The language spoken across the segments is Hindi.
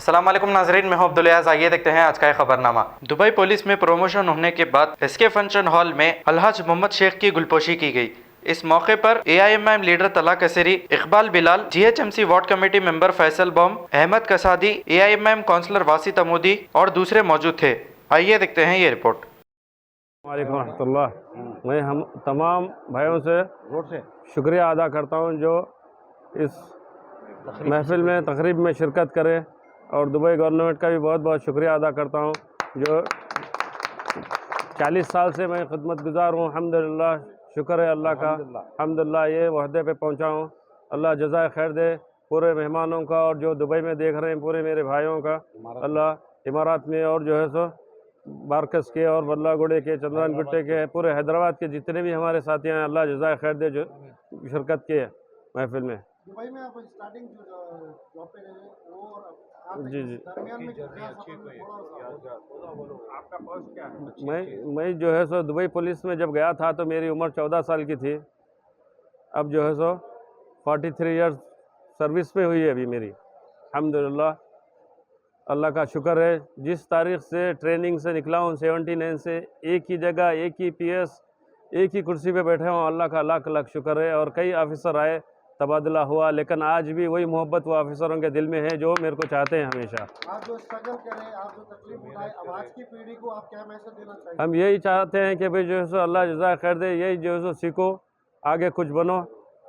अस्सलाम वालेकुम नाजरीन, मैं हूं अब्दुल याज़। आइए देखते हैं आज का खबरनामा। दुबई पुलिस में प्रमोशन होने के बाद एसके फंक्शन हॉल में अलहाज मोहम्मद शेख की गुलपोशी की गई। इस मौके पर AIMM लीडर तला कसरी, Iqbal Bilal, GHMC ward committee member Faisal बम, अहमद कसादी, AIMM काउंसलर वासित अमूदी और दूसरे मौजूद थे। आइए देखते हैं ये रिपोर्ट। वालेकुम रहमतुल्लाह। मैं हम तमाम भाइयों से शुक्रिया अदा करता हूं जो इस महफिल में तकरीब में शिरकत करें, और दुबई गवर्नमेंट का भी बहुत बहुत शुक्रिया अदा करता हूं जो 40 साल से मैं खिदमत गुजार हूँ। अल्हम्दुलिल्लाह, शुक्र है अल्लाह का, अल्हम्दुलिल्लाह ये वहदे पे पहुँचा हूँ। अल्लाह जज़ाए खैर दे पूरे मेहमानों का, और जो दुबई में देख रहे हैं पूरे मेरे भाइयों का। अल्लाह इमारात में और जो है सो बारकस के और बल्लागुड़े के, चंद्रान गुट्टे के, पूरे हैदराबाद के जितने भी हमारे साथी हैं, अल्लाह जज़ाए खैर दे जो शिरकत किए महफिल में। दुबई में आप स्टार्टिंग जॉब पे गए वो और जी दरमियान में आपका फर्स्ट क्या है? मैं जो है सो दुबई पुलिस में जब गया था तो मेरी उम्र 14 साल की थी। अब जो है सो 43 इयर्स सर्विस पे हुई है अभी मेरी। अल्हम्दुलिल्लाह, अल्लाह का शुक्र है। जिस तारीख से ट्रेनिंग से निकला हूँ 79 से, एक ही जगह, एक ही PS, एक ही कुर्सी पे बैठे हूँ। अल्लाह का लाख लाख शुक्र है। और कई ऑफिसर आए, तबादला हुआ, लेकिन आज भी वही मोहब्बत वो ऑफिसरों के दिल में है जो मेरे को चाहते हैं हमेशा। आप जो स्ट्रगल करें, आप जो तकलीफ उठाए, अब आज की पीढ़ी को आप क्या मैसेज देना चाहिए? हम यही चाहते हैं कि भाई जो है सो अल्लाह जज़ा खैर दे, यही जो है सो सीखो, आगे कुछ बनो।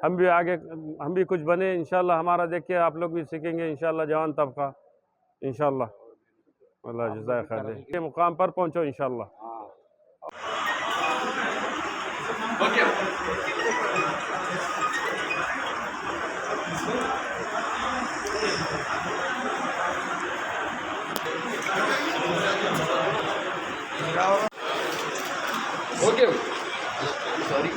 हम भी कुछ बने इंशाल्लाह। हमारा देख के आप लोग भी सीखेंगे इंशाल्लाह, जवान तबका इंशाल्लाह। अल्लाह जज़ा खैर दे, के मुकाम पर पहुँचो इंशाल्लाह। Okay sorry.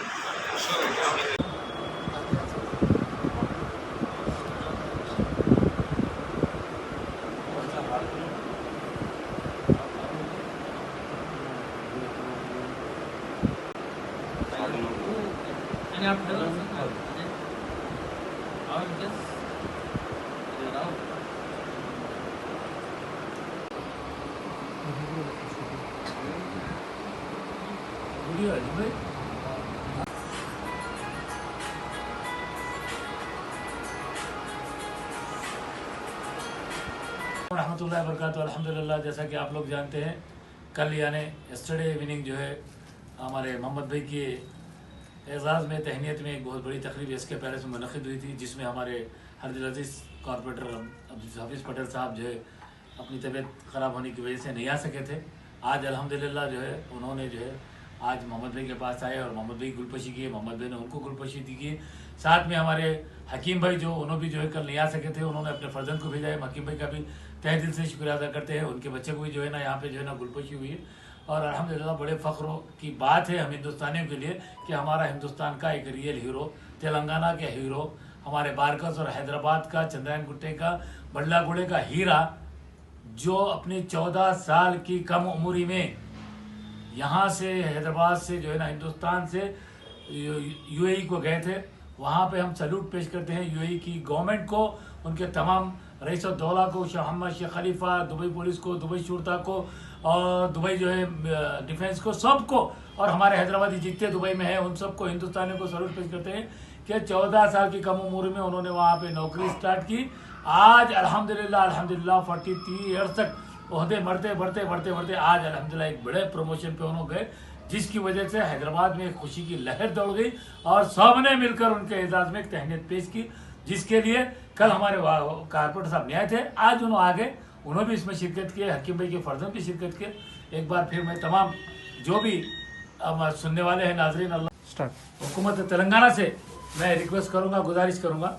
रहमतुल्लाहि व बरकातहू। अल्हम्दुलिल्लाह, जैसा कि आप लोग जानते हैं, कल यानी यस्टरडे इवनिंग जो है हमारे मोहम्मद भाई के एजाज़ में, तहनीत में एक बहुत बड़ी तकरीब एसके पैलेस में मुनक़िद हुई थी, जिसमें हमारे हरदिल अज़ीज़ कॉरपोरेटर हाफिज़ पटेल साहब जो है अपनी तबीयत ख़राब होने की वजह से नहीं आ सके थे। आज अल्हम्दुलिल्लाह जो है उन्होंने जो है आज मोहम्मद भाई के पास आए और मोहम्मद भाई गुलपोशी किए, मोहम्मद भाई ने उनको गुलपोशी दी की। साथ में हमारे हकीम भाई जो उन्होंने भी जो है कल नहीं आ सके थे, उन्होंने अपने फर्जंद को भेजा है। हकीम भाई का भी तहे दिल से शुक्रिया अदा करते हैं। उनके बच्चे को भी जो है ना यहाँ पे जो है ना गुलपोशी हुई है, और अल्हम्दुलिल्लाह बड़े फ़ख्र की बात है हम हिंदुस्तानियों के लिए कि हमारा हिंदुस्तान का एक रियल हीरो, तेलंगाना के हीरो, हमारे बारकस और हैदराबाद का, चंद्रायन गुट्टे का, बल्लागुड़े का हीरा, जो अपनी 14 साल की कम उम्री में यहाँ से हैदराबाद से जो है ना हिंदुस्तान से UAE को गए थे। वहाँ पे हम सैल्यूट पेश करते हैं UAE की गवर्नमेंट को, उनके तमाम रईस दौला को, शाह मोहम्मद शेख खलीफा, दुबई पुलिस को, दुबई शुरता को, और दुबई जो है डिफेंस को, सबको, और हमारे हैदराबादी जितने दुबई में हैं उन सबको, हिंदुस्तानियों को सैल्यूट पेश करते हैं कि 14 साल की कम उम्र में उन्होंने वहाँ पे नौकरी स्टार्ट की। आज अल्हम्दुलिल्लाह 43 ईयर्स तक ओहदे बढ़ते आज अल्हम्दुलिल्लाह एक बड़े प्रमोशन पे उन्होंने गए, जिसकी वजह से हैदराबाद में एक खुशी की लहर दौड़ गई और सबने मिलकर उनके एजाज में एक तहनीत पेश की, जिसके लिए कल हमारे कारपोरेटर साहब नहीं आए थे। आज उन्होंने आगे उन्होंने भी इसमें शिरकत की, हकीम भाई के फर्जंद भी शिरकत किए। एक बार फिर मैं तमाम जो भी सुनने वाले हैं नाजरीन, अल्लाह हुकूमत तेलंगाना से मैं रिक्वेस्ट करूँगा, गुजारिश करूँगा,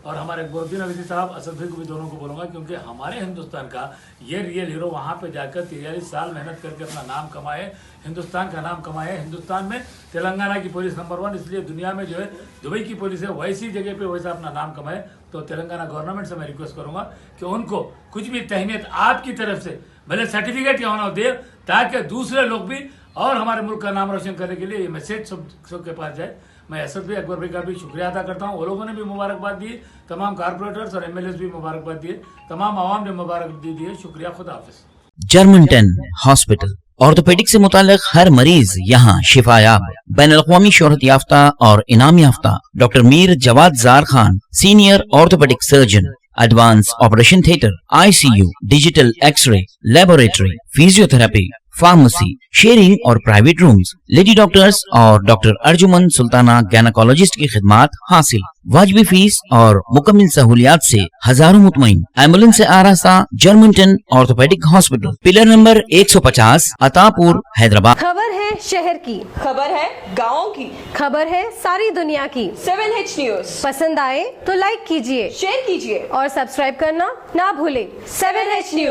और हमारे बोरुद्दीन अवीसी साहब, असद भाई को भी दोनों को बोलूँगा, क्योंकि हमारे हिंदुस्तान का ये रियल हीरो वहाँ पे जाकर 43 साल मेहनत करके अपना नाम कमाए, हिंदुस्तान का नाम कमाए। हिंदुस्तान में तेलंगाना की पुलिस नंबर 1, इसलिए दुनिया में जो है दुबई की पुलिस है, वैसी जगह पे वैसा अपना नाम कमाए। तो तेलंगाना गवर्नमेंट से मैं रिक्वेस्ट करूँगा कि उनको कुछ भी तहनीत आपकी तरफ से, भले सर्टिफिकेट या होना दे, ताकि दूसरे लोग भी और हमारे मुल्क का नाम रोशन करने के लिए ये मैसेज सबके पास जाए। मैं एसएस भी अकबर भाई का भी शुक्रिया अदा करता हूँ। वो लोगों ने भी मुबारकबाद दी, तमाम कारपोरेटर्स और एमएलएस भी मुबारकबाद दिए, तमाम आवाम ने मुबारकबाद दी है। शुक्रिया, खुदा हाफिज। जर्मनटन हॉस्पिटल ऑर्थोपेडिक से मुताल्लिक हर मरीज यहाँ शिफायाब। बैनुल-अक़वामी शोहरत याफ्ता और इनाम याफ्ता डॉक्टर मीर जवाद जार Khan, senior orthopaedic surgeon, advance operation theatre, ICU, digital x-ray, laboratory, physiotherapy, pharmacy, sharing और प्राइवेट रूम्स, लेडी डॉक्टर्स और डॉक्टर अर्जुमन सुल्ताना गैनकोलॉजिस्ट की खिदमात हासिल। वाजिबी फीस और मुकम्मल सहूलियात से हजारों मुतमईन। एम्बुलेंस से आरास्ता Germanten orthopaedic hospital, pillar number 150, Attapur, Hyderabad. खबर है शहर की, खबर है गाँव की, खबर है सारी दुनिया की। 7H न्यूज पसंद आए तो लाइक कीजिए, शेयर कीजिए और सब्सक्राइब करना ना भूले। 7H news.